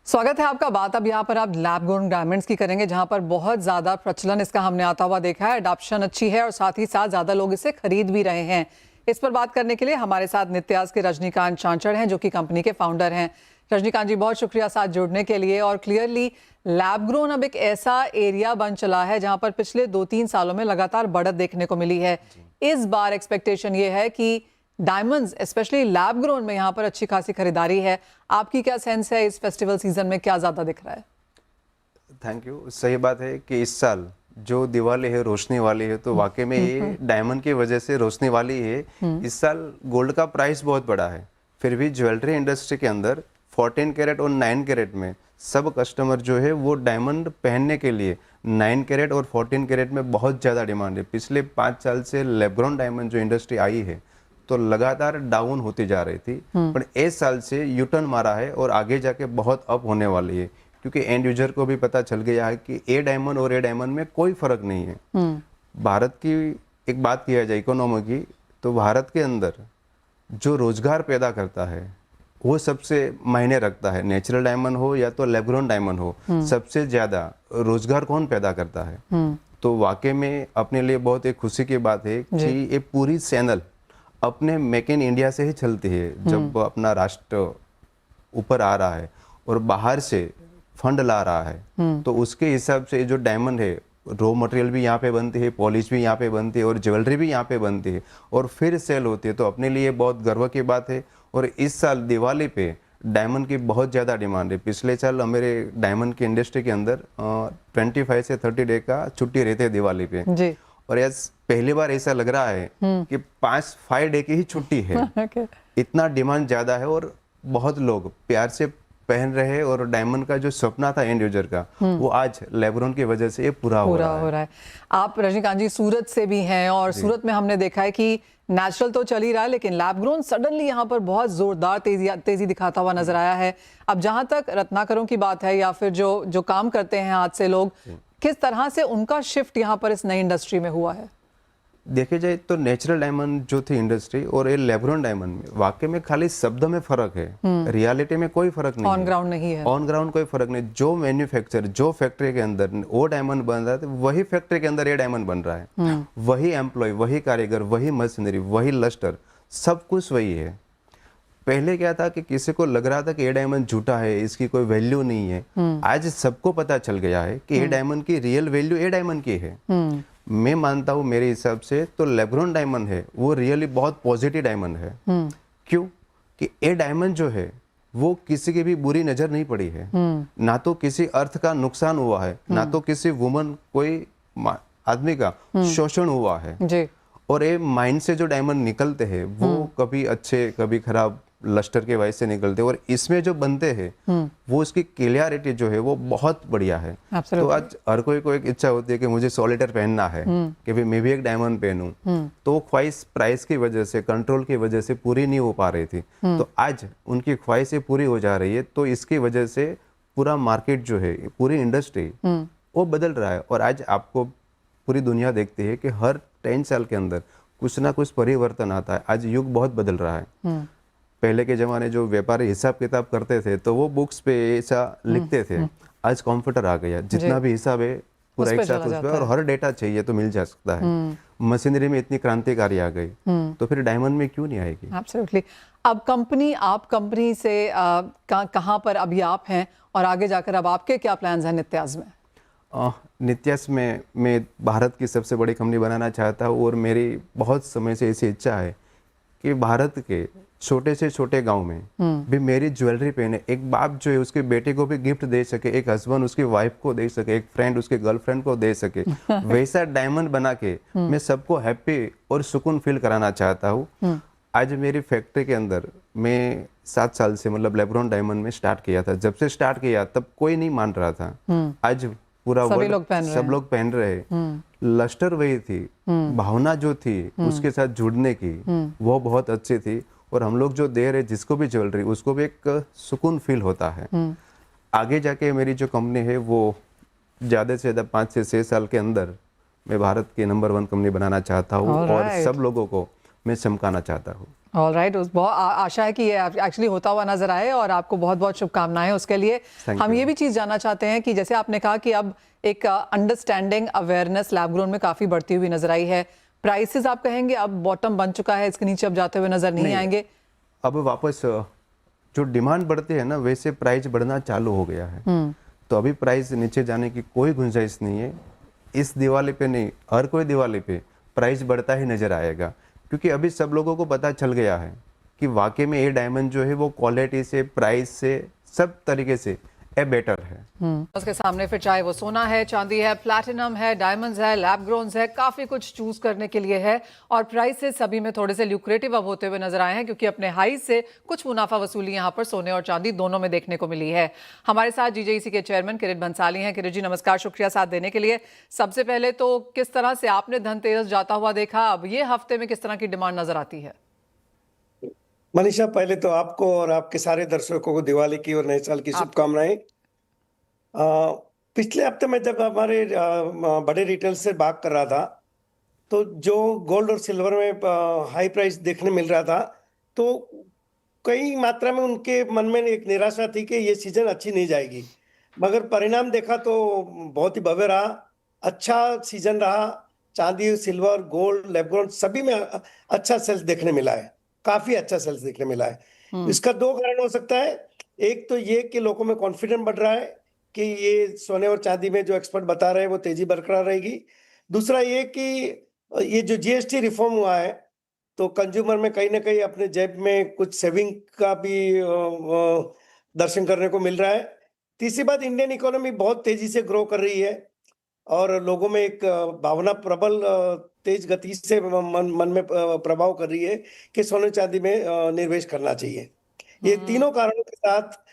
स्वागत है आपका। बात अब यहाँ पर आप लैब ग्रोन डायमंड्स की करेंगे, जहाँ पर बहुत ज़्यादा प्रचलन इसका हमने आता हुआ देखा है। अडॉप्शन अच्छी है और साथ ही साथ ज़्यादा लोग इसे खरीद भी रहे हैं। इस पर बात करने के लिए हमारे साथ नित्याज के रजनीकांत चांचड़ हैं, जो कि कंपनी के फाउंडर हैं। रजनीकांत जी, बहुत शुक्रिया साथ जुड़ने के लिए। और क्लियरली लैब ग्रोन अब एक ऐसा एरिया बन चला है जहाँ पर पिछले 2-3 सालों में लगातार बढ़त देखने को मिली है। इस बार एक्सपेक्टेशन ये है कि डायमंड्स स्पेशली लैब ग्रोन में यहाँ पर अच्छी खासी खरीदारी है। आपकी क्या सेंस है, इस फेस्टिवल सीजन में क्या ज्यादा दिख रहा है? Thank you. सही बात है कि इस साल जो दिवाली है रोशनी वाली है, तो वाकई में ये डायमंड की वजह से रोशनी वाली है। इस साल गोल्ड का प्राइस बहुत बड़ा है, फिर भी ज्वेलरी इंडस्ट्री के अंदर 14 कैरेट और 9 कैरेट में सब कस्टमर जो है वो डायमंड पहनने के लिए 9 कैरेट और 14 कैरेट में बहुत ज़्यादा डिमांड है। पिछले 5 साल से लैब ग्रोन डायमंड जो इंडस्ट्री आई है तो लगातार डाउन होती जा रही थी, पर इस साल से यू टर्न मारा है और आगे जाके बहुत अप होने वाली है, क्योंकि एंड यूजर को भी पता चल गया है कि ए डायमंड और ए डायमंड में कोई फर्क नहीं है। भारत की एक बात किया जाए इकोनॉमी की, तो भारत के अंदर जो रोजगार पैदा करता है वो सबसे मायने रखता है। नेचुरल डायमंड हो या तो लैब ग्रोन डायमंड हो, सबसे ज्यादा रोजगार कौन पैदा करता है। तो वाकई में अपने लिए बहुत एक खुशी की बात है कि ये पूरी चैनल अपने मेक इन इंडिया से ही चलती है। जब अपना राष्ट्र ऊपर आ रहा है और बाहर से फंड ला रहा है, तो उसके हिसाब से जो डायमंड है, रॉ मटेरियल भी यहाँ पे बनती है, पॉलिश भी यहाँ पे बनती है और ज्वेलरी भी यहाँ पे बनती है और फिर सेल होती है। तो अपने लिए बहुत गर्व की बात है। और इस साल दिवाली पे डायमंड की बहुत ज़्यादा डिमांड है। पिछले साल हमारे डायमंड की इंडस्ट्री के अंदर 25 से 30 डे का छुट्टी रहती है दिवाली पे जी। और यस पहली बार ऐसा लग रहा है कि 5 डे की ही छुट्टी है। इतना डिमांड ज्यादा है और बहुत लोग प्यार से पहन रहे हैं और डायमंड का जो सपना था एंड यूजर का, वो आज लैब ग्रोन की वजह से ये पूरा हो रहा है। आप रजनीकांत जी सूरत से भी हैं और सूरत में हमने देखा है कि नेचुरल तो चल ही रहा है, लेकिन लैब ग्रोन सडनली यहाँ पर बहुत जोरदार तेजी दिखाता हुआ नजर आया है। अब जहां तक रत्नाकरों की बात है या फिर जो काम करते हैं हाथ से लोग, किस तरह से उनका शिफ्ट यहाँ पर इस नई इंडस्ट्री में हुआ है? देखे जाए तो नेचुरल डायमंड जो थी इंडस्ट्री और ये लैब ग्रोन डायमंड में वाकई में खाली शब्द में फर्क है, रियलिटी में कोई फर्क नहीं, ऑन ग्राउंड नहीं है। ऑन ग्राउंड कोई फर्क नहीं। जो मैन्युफैक्चर जो फैक्ट्री के अंदर वो डायमंड बन रहा है, वही फैक्ट्री के अंदर ये डायमंड बन रहा है। वही एम्प्लॉय, वही कारीगर, वही मशीनरी, वही लस्टर, सब कुछ वही है। पहले क्या था कि किसी को लग रहा था कि ये डायमंड झूठा है, इसकी कोई वैल्यू नहीं है। आज सबको पता चल गया है कि ये डायमंड की रियल वैल्यू ये डायमंड की है। मैं मानता हूँ मेरे हिसाब से तो लैब ग्रोन डायमंड है वो रियली बहुत पॉजिटिव डायमंड है। क्यों कि ये डायमंड जो है वो किसी की भी बुरी नजर नहीं पड़ी है, ना तो किसी अर्थ का नुकसान हुआ है, ना तो किसी वुमन कोई आदमी का शोषण हुआ है जी। और ये माइंड से जो डायमंड निकलते हैं वो कभी अच्छे कभी खराब लस्टर के वाइज से निकलते हैं, और इसमें जो बनते हैं वो उसकी क्लियरिटी जो है वो बहुत बढ़िया है। तो आज हर कोई को एक इच्छा होती है कि मुझे सॉलिटर पहनना है, कि भाई मैं भी एक डायमंड पहनूं, तो वो ख्वाहिश प्राइस की वजह से, कंट्रोल की वजह से पूरी नहीं हो पा रही थी। तो आज उनकी ख्वाहिशें पूरी हो जा रही है, तो इसकी वजह से पूरा मार्केट जो है, पूरी इंडस्ट्री वो बदल रहा है। और आज आपको पूरी दुनिया देखती है कि हर 10 साल के अंदर कुछ ना कुछ परिवर्तन आता है। आज युग बहुत बदल रहा है। पहले के जमाने जो व्यापारी हिसाब किताब करते थे तो वो बुक्स पे ऐसा लिखते थे, आज कंप्यूटर आ गया, जितना भी हिसाब है पूरा एक साथ उस पे, और हर डेटा चाहिए तो मिल जा सकता है। मशीनरी में इतनी क्रांतिकारी आ गई, तो फिर डायमंड में क्यों नहीं आएगी? एब्सोल्युटली। अब आप कंपनी से कहाँ पर अभी आप हैं और आगे जाकर अब आपके क्या प्लान्स हैं नित्याज में? नित्याज में मैं भारत की सबसे बड़ी कंपनी बनाना चाहता हूँ, और मेरी बहुत समय से ऐसी इच्छा है कि भारत के छोटे से छोटे गांव में भी मेरी ज्वेलरी पहने। एक बाप जो है उसके बेटे को भी गिफ्ट दे सके, एक हस्बैंड उसकी वाइफ को दे सके, एक फ्रेंड उसके गर्लफ्रेंड को दे सके, वैसा डायमंड बना के मैं सबको हैप्पी और सुकून फील कराना चाहता हूँ। आज मेरी फैक्ट्री के अंदर मैं 7 साल से मतलब लैब ग्रोन डायमंड में स्टार्ट किया था। जब से स्टार्ट किया तब कोई नहीं मान रहा था, आज पूरा वर्ल्ड सब लोग पहन रहे। लस्टर वही थी, भावना जो थी उसके साथ जुड़ने की वो बहुत अच्छी थी, और हम लोग जो दे रहे जिसको भी ज्वेलरी उसको भी एक सुकून फील होता है। आगे जाके मेरी जो कंपनी है वो ज़्यादा से ज़्यादा 5 से 6 साल के अंदर मैं भारत की नंबर 1 कंपनी बनाना चाहता हूँ, और सब लोगों को मैं चमकाना चाहता हूँ। ऑल राइट, उस बहुत आशा है कि ये एक्चुअली होता हुआ नजर आए और आपको बहुत बहुत शुभकामनाएं उसके लिए। Thank हम you. ये भी चीज़ जानना चाहते हैं कि जैसे आपने कहा कि अब एक अंडरस्टैंडिंग अवेयरनेस लैब ग्रोन में काफ़ी बढ़ती हुई नजर आई है। प्राइसेस आप कहेंगे अब बॉटम बन चुका है, इसके नीचे अब जाते हुए नजर नहीं आएंगे? अब वापस जो डिमांड बढ़ती है ना वैसे प्राइस बढ़ना चालू हो गया है। तो अभी प्राइस नीचे जाने की कोई गुंजाइश नहीं है। इस दिवाली पे नहीं, हर कोई दिवाली पे प्राइस बढ़ता ही नजर आएगा, क्योंकि अभी सब लोगों को पता चल गया है कि वाकई में ये डायमंड जो है वो क्वालिटी से, प्राइस से, सब तरीके से बेटर है। उसके सामने फिर चाहे वो सोना है, चांदी है, प्लैटिनम है, डायमंड्स है, लैब ग्रोन्स है, काफी कुछ चूज करने के लिए है और प्राइसेस सभी में थोड़े से ल्यूक्रेटिव अब होते हुए नजर आए हैं, क्योंकि अपने हाई से कुछ मुनाफा वसूली यहां पर सोने और चांदी दोनों में देखने को मिली है। हमारे साथ जीजेईसी के चेयरमैन किरीट बंसाली हैं। किरीट जी नमस्कार, शुक्रिया साथ देने के लिए। सबसे पहले तो किस तरह से आपने धनतेरस जाता हुआ देखा, अब ये हफ्ते में किस तरह की डिमांड नजर आती है? मनीषा, पहले तो आपको और आपके सारे दर्शकों को दिवाली की और नए साल की शुभकामनाएं। पिछले हफ्ते में जब हमारे बड़े रिटेल से बात कर रहा था, तो जो गोल्ड और सिल्वर में हाई प्राइस देखने मिल रहा था, तो कई मात्रा में उनके मन में एक निराशा थी कि ये सीजन अच्छी नहीं जाएगी। मगर परिणाम देखा तो बहुत ही भव्य रहा, अच्छा सीजन रहा। चांदी, सिल्वर, गोल्ड, लैब ग्रोन सभी में अच्छा सेल्स देखने मिला है, काफी अच्छा सेल्स देखने मिला है। इसका दो कारण हो सकता है। एक तो ये कि लोगों में कॉन्फिडेंस बढ़ रहा है कि ये सोने और चांदी में जो एक्सपर्ट बता रहे हैं वो तेजी बरकरार रहेगी। दूसरा ये कि ये जो जीएसटी रिफॉर्म हुआ है, तो कंज्यूमर में कहीं ना कहीं अपने जेब में कुछ सेविंग का भी दर्शन करने को मिल रहा है। तीसरी बात, इंडियन इकोनॉमी बहुत तेजी से ग्रो कर रही है और लोगों में एक भावना प्रबल तेज गति से मन में प्रभाव कर रही है कि सोने चांदी में निवेश करना चाहिए। ये तीनों कारणों के साथ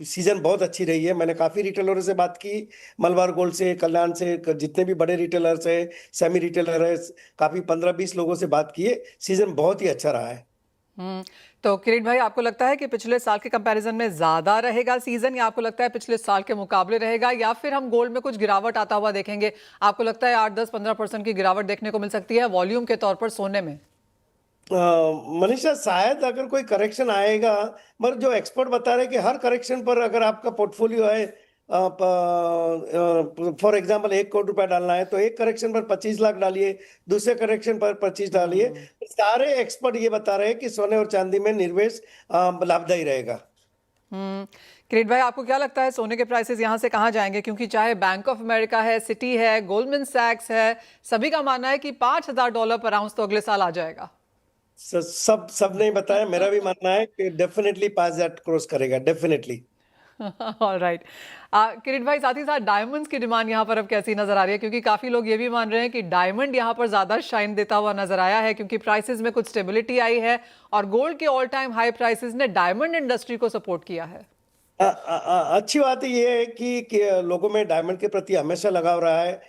सीजन बहुत अच्छी रही है। मैंने काफी रिटेलरों से बात की, मलबार गोल्ड से, कल्याण से, जितने भी बड़े रिटेलर्स है, सेमी रिटेलर है, काफी 15-20 लोगों से बात की है। सीजन बहुत ही अच्छा रहा है। तो किरीट भाई, आपको लगता है कि पिछले साल के कंपैरिजन में ज्यादा रहेगा सीजन, या आपको लगता है पिछले साल के मुकाबले रहेगा, या फिर हम गोल्ड में कुछ गिरावट आता हुआ देखेंगे? आपको लगता है 8-10-15% की गिरावट देखने को मिल सकती है वॉल्यूम के तौर पर सोने में? मनीषा, शायद अगर कोई करेक्शन आएगा, मगर जो एक्सपर्ट बता रहे हैं कि हर करेक्शन पर अगर आपका पोर्टफोलियो है, फॉर एग्जांपल 1 करोड़ रुपया डालना है, तो एक करेक्शन पर 25 लाख डालिए, दूसरे करेक्शन पर 25 डालिए। सारे एक्सपर्ट ये बता रहे हैं कि सोने और चांदी में निवेश लाभदायी रहेगा। किरीट भाई, आपको क्या लगता है सोने के प्राइसेस यहाँ से कहाँ जाएंगे? क्योंकि चाहे बैंक ऑफ अमेरिका है, सिटी है, गोल्डमैन सैक्स है, सभी का मानना है कि $5,000 पर आउंस तो अगले साल आ जाएगा। सब नहीं बताया, मेरा भी मानना है कि डेफिनेटली 5,000 क्रॉस करेगा, डेफिनेटली। All right. किरीट भाई, साथ ही साथ डायमंड्स की डिमांड यहाँ पर अब कैसी नजर आ रही है? क्योंकि काफी लोग ये भी मान रहे हैं कि डायमंड यहाँ पर ज्यादा शाइन देता हुआ नजर आया है, क्योंकि प्राइसेस में कुछ स्टेबिलिटी आई है और गोल्ड के ऑल टाइम हाई प्राइसेस ने डायमंड इंडस्ट्री को सपोर्ट किया है। अच्छी बात ये है कि लोगों में डायमंड के प्रति हमेशा लगाव रहा है,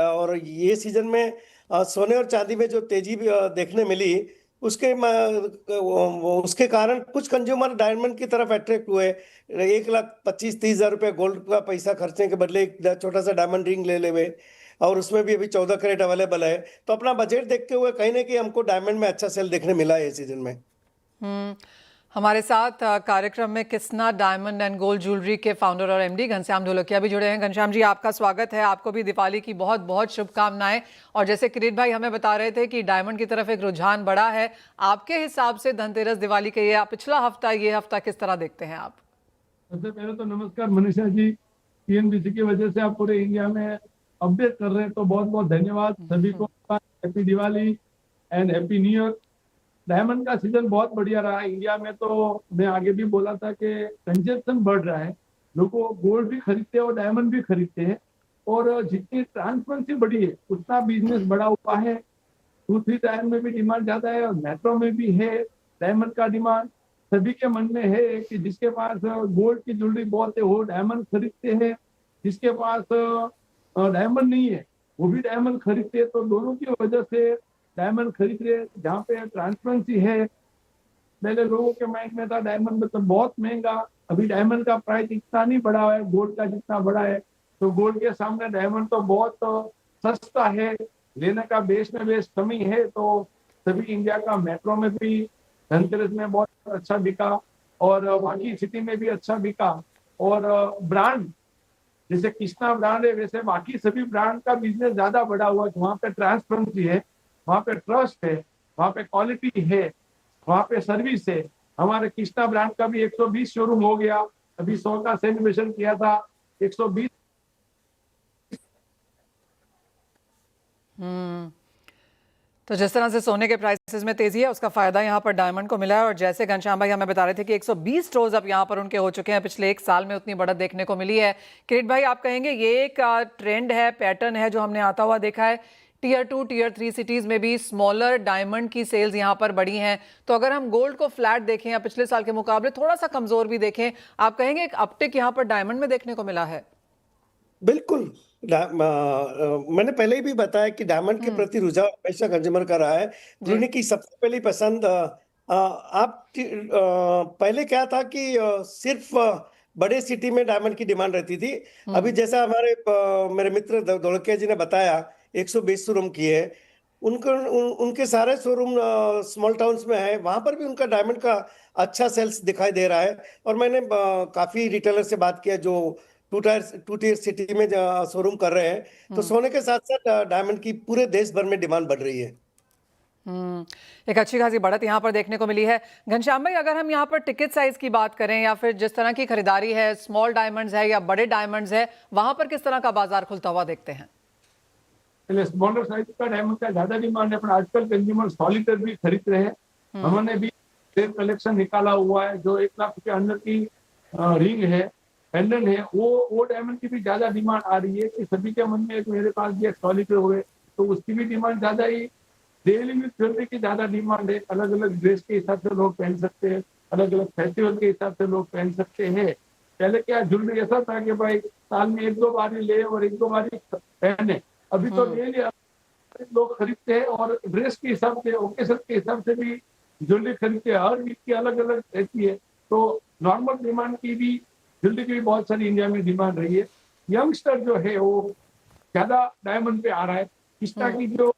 और ये सीजन में सोने और चांदी में जो तेजी देखने मिली, उसके कारण कुछ कंज्यूमर डायमंड की तरफ अट्रैक्ट हुए। 1,25,30,000 रुपये गोल्ड का पैसा खर्चने के बदले एक छोटा सा डायमंड रिंग ले लेवे, और उसमें भी अभी 14 कैरेट अवेलेबल है। तो अपना बजट देखते हुए कहीं ना कहीं हमको डायमंड में अच्छा सेल देखने मिला है इस सीजन में। हमारे साथ कार्यक्रम में किस्ना डायमंड एंड गोल्ड ज्वेलरी के फाउंडर और एमडी घनश्याम ढोलकिया भी जुड़े हैं। घनश्याम जी, आपका स्वागत है। आपको भी दिवाली की बहुत बहुत शुभकामनाएं। और जैसे किरीट भाई हमें बता रहे थे कि डायमंड की तरफ एक रुझान बढ़ा है, आपके हिसाब से धनतेरस, दिवाली के ये पिछला हफ्ता, ये हफ्ता किस तरह देखते हैं आप? सबसे पहले तो नमस्कार मनीषा जी, पीएनबीसी की वजह से आप पूरे इंडिया में अपडेट कर रहे हैं, तो बहुत बहुत धन्यवाद सभी को। Happy Diwali and happy new year. Diamond का सीजन बहुत बढ़िया रहा इंडिया में। तो मैं आगे भी बोला था कि कंजप्शन बढ़ रहा है, लोगों गोल्ड भी खरीदते हैं और डायमंड भी खरीदते हैं, और जितनी ट्रांसपेरेंसी बढ़ी है उतना बिजनेस बढ़ा हुआ है। 2-3 टाइम में भी डिमांड ज्यादा है और मेट्रो में भी है डायमंड का डिमांड। सभी के मन में है कि जिसके पास गोल्ड की ज्वेलरी बहुत है वो डायमंड खरीदते हैं, जिसके पास डायमंड नहीं है वो भी डायमंड खरीदते हैं। तो दोनों की वजह से डायमंड खरीद रहे। जहाँ पे ट्रांसपेरेंसी है, पहले लोगों के माइंड में था डायमंड में तो बहुत महंगा, अभी डायमंड का प्राइस इतना नहीं बढ़ा है गोल्ड का जितना बढ़ा है। तो गोल्ड के सामने डायमंड तो बहुत सस्ता है, लेने का बेस में बेस कमी है। तो सभी इंडिया का मेट्रो में भी धनतेरस में बहुत अच्छा बिका और बाकी सिटी में भी अच्छा बिका। और ब्रांड जैसे कृष्णा ब्रांड है, वैसे बाकी सभी ब्रांड का बिजनेस ज्यादा बढ़ा हुआ है। वहाँ पे ट्रांसपेरेंसी है, वहाँ पे ट्रस्ट है, वहाँ पे क्वालिटी है, वहाँ पे सर्विस है। हमारे कृष्णा ब्रांड का भी 120 शोरूम हो गया, अभी 100 का सेलिब्रेशन किया था। 120 तो जिस तरह से सोने के प्राइसेस में तेजी है, उसका फायदा यहाँ पर डायमंड को मिला है। और जैसे घनश्याम भाई हमें बता रहे थे कि 120 स्टोर्स अब यहाँ पर उनके हो चुके हैं, पिछले एक साल में उतनी बढ़त देखने को मिली है। किरीट भाई, आप कहेंगे ये एक ट्रेंड है, पैटर्न है जो हमने आता हुआ देखा है? टियर 2 टियर 3 सिटीज में भी स्मॉलर डायमंड की सेल्स यहाँ पर बढ़ी हैं। तो अगर हम गोल्ड को फ्लैट देखें या पिछले साल के मुकाबले थोड़ा सा कमजोर भी देखें, आप कहेंगे एक अपटिक यहाँ पर डायमंड में देखने को मिला है? बिल्कुल। मैंने पहले ही भी बताया कि डायमंड के प्रति रुझान हमेशा कंज्यूमर का रहा है। क्लूनी की सबसे पहली पसंद पहले क्या था कि सिर्फ बड़े सिटी में डायमंड की डिमांड रहती थी। अभी जैसा मेरे मित्र धोलकिया जी ने बताया, 120 शोरूम किए हैं। उनके सारे शोरूम स्मॉल टाउन्स में है, वहां पर भी उनका डायमंड का अच्छा सेल्स दिखाई दे रहा है। और मैंने काफी रिटेलर से बात किया जो टू टियर सिटी में शोरूम कर रहे हैं, तो सोने के साथ साथ डायमंड की पूरे देश भर में डिमांड बढ़ रही है। एक अच्छी खासी बढ़त यहाँ पर देखने को मिली है। घनश्याम भाई, अगर हम यहाँ पर टिकट साइज की बात करें या फिर जिस तरह की खरीदारी है, स्मॉल डायमंड्स है या बड़े डायमंड्स है, वहां पर किस तरह का बाजार खुलता हुआ देखते हैं? पहले स्मॉलर साइज का डायमंड का ज्यादा डिमांड है, पर आजकल कंज्यूमर सॉलिटर भी खरीद रहे हैं। हमने भी कलेक्शन निकाला हुआ है जो 1 लाख रुपए अंदर की रिंग है, पेंडेंट है, वो डायमंड की भी ज्यादा डिमांड आ रही है कि सभी के मन में एक मेरे पास भी एक सॉलिटर हुए, तो उसकी भी डिमांड ज्यादा ही। डेली यूज ज्वेलरी की ज्यादा डिमांड है, अलग अलग ड्रेस के हिसाब से लोग पहन सकते हैं, अलग अलग फेस्टिवल के हिसाब से लोग पहन सकते हैं। पहले क्या ज्वेलरी ऐसा था कि भाई साल में 1-2 बार ही ले और 1-2 बार ही पहने। अभी तो डेली लोग खरीदते हैं और ड्रेस के हिसाब से, ओकेशन के हिसाब से भी ज्वेलरी खरीदते हैं। हर वीक की अलग अलग रहती है, तो नॉर्मल डिमांड की भी ज्वेलरी की भी बहुत सारी इंडिया में डिमांड रही है। यंगस्टर जो है वो ज्यादा डायमंड पे आ रहा है। कृष्णा की जो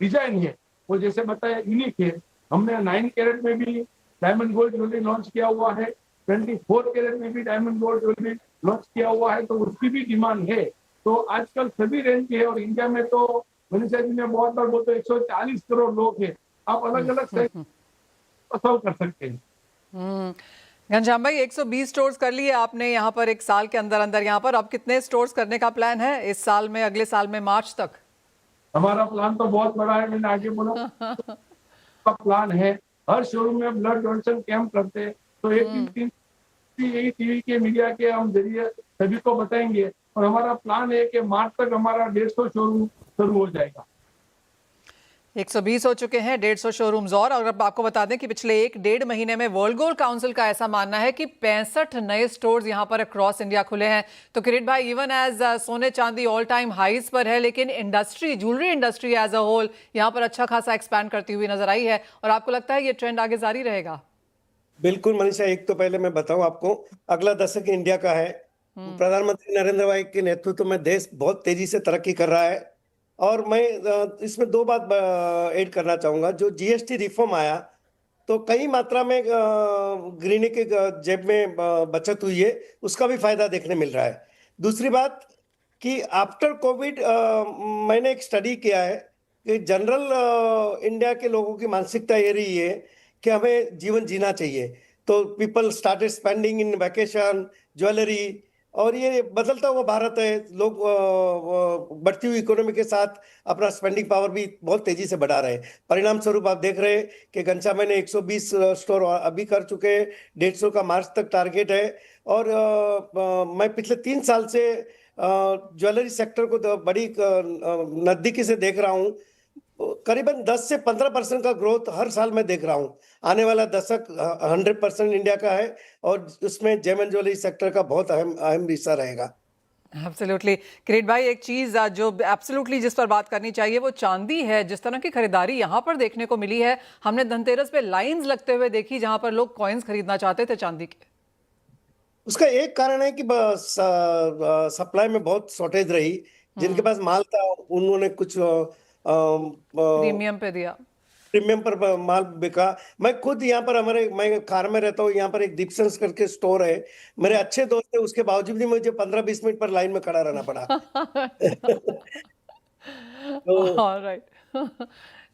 डिजाइन है वो जैसे बताया यूनिक है। हमने 9 कैरेट में भी डायमंड गोल्ड ज्वेलरी लॉन्च किया हुआ है, 24 कैरेट में भी डायमंड गोल्ड ज्वेलरी लॉन्च किया हुआ है, तो उसकी भी डिमांड है। तो आजकल सभी रेंज की है। और इंडिया में तो मनीषा जी ने बहुत बार बोलते 140 करोड़ लोग हैं, आप अलग अलग सॉल्व कर सकते हैं। घनश्याम भाई, 120 स्टोर्स कर लिए आपने यहाँ पर एक साल के अंदर अंदर। यहाँ पर अब कितने स्टोर्स करने का प्लान है इस साल में, अगले साल में, मार्च तक? हमारा प्लान तो बहुत बड़ा है, मैंने आगे बोला का प्लान है। हर शोरूम में ब्लड डोनेशन कैंप करते हैं, तो एक दिन यही टीवी के मीडिया के हम जरिए सभी को बताएंगे। और हमारा प्लान है कि मार्च तक हमारा 150 शोरूम शुरू हो जाएगा। 120 हो चुके हैं, 150 शोरूम्स और अब आपको बता दें कि पिछले 1-1.5 महीने में वर्ल्ड गोल्ड काउंसिल का ऐसा मानना है कि 65 नए स्टोर्स यहां पर अक्रॉस इंडिया खुले हैं। तो किरीट भाई, इवन एज सोने चांदी ऑल टाइम हाईज पर है, लेकिन industry, jewellery industry as a whole यहां पर अच्छा खासा एक्सपैंड करती हुई नजर आई है। और आपको लगता है ये ट्रेंड आगे जारी रहेगा? बिल्कुल मनीषा, एक तो पहले मैं बताऊं आपको, अगला दशक इंडिया का है। प्रधानमंत्री नरेंद्र भाई के नेतृत्व में देश बहुत तेजी से तरक्की कर रहा है। और मैं इसमें 2 बात ऐड करना चाहूंगा। जो जीएसटी रिफॉर्म आया, तो कई मात्रा में गृहिणी के जेब में बचत हुई है, उसका भी फायदा देखने मिल रहा है। दूसरी बात कि आफ्टर कोविड मैंने एक स्टडी किया है कि जनरल इंडिया के लोगों की मानसिकता ये रही है कि हमें जीवन जीना चाहिए। तो पीपल स्टार्टेड स्पेंडिंग इन वैकेशन, ज्वेलरी। और ये बदलता हुआ भारत है, लोग बढ़ती हुई इकोनॉमी के साथ अपना स्पेंडिंग पावर भी बहुत तेजी से बढ़ा रहे हैं। परिणाम स्वरूप आप देख रहे हैं कि घनश्याम में 120 स्टोर अभी कर चुके हैं, 150 का मार्च तक टारगेट है। और मैं पिछले 3 साल से ज्वेलरी सेक्टर को बड़ी नजदीकी से देख रहा हूँ। करीबन 10 से 15% का ग्रोथ हर साल में देख रहा हूँ। आने वाला दशक 100% इंडिया का है और उसमें जेम एंड ज्वेलरी सेक्टर का बहुत अहम हिस्सा रहेगा। एब्सोल्युटली। किरीट भाई, एक चीज जो एब्सोल्युटली जिस पर बात करनी चाहिए वो चांदी है। जिस तरह की खरीदारी यहाँ पर देखने को मिली है, हमने धनतेरस पे लाइंस लगते हुए देखी जहां पर लोग कॉइन्स खरीदना चाहते थे चांदी के। उसका एक कारण है कि सप्लाई में बहुत शॉर्टेज रही। जिनके पास माल था उन्होंने कुछ प्रीमियम पे दिया। प्रीमियम पर माल बिका। मैं खुद यहाँ पर मैं कार में रहता हूँ, यहाँ पर एक दीपसेंस करके स्टोर है, मेरे अच्छे दोस्त है, उसके बावजूद भी मुझे 15-20 मिनट पर लाइन में खड़ा रहना पड़ा। तो ऑलराइट।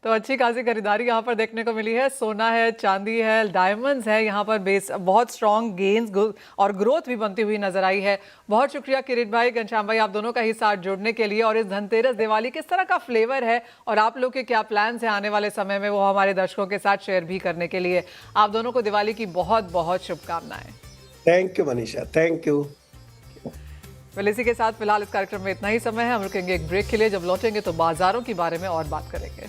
तो अच्छी खासी खरीदारी यहाँ पर देखने को मिली है। सोना है, चांदी है, डायमंड्स है, यहाँ पर बेस बहुत स्ट्रॉन्ग गेन्स और ग्रोथ भी बनती हुई नजर आई है। बहुत शुक्रिया किरीट भाई, घनश्याम भाई, आप दोनों का ही साथ जोड़ने के लिए। और इस धनतेरस दिवाली किस तरह का फ्लेवर है और आप लोग के क्या प्लान्स हैं आने वाले समय में, वो हमारे दर्शकों के साथ शेयर भी करने के लिए आप दोनों को दिवाली की बहुत बहुत शुभकामनाएं। Thank you Manisha, thank you. Well, इसी के साथ फिलहाल इस कार्यक्रम में इतना ही समय है। हम रुकेंगे एक ब्रेक के लिए। जब लौटेंगे तो बाजारों के बारे में और बात करेंगे।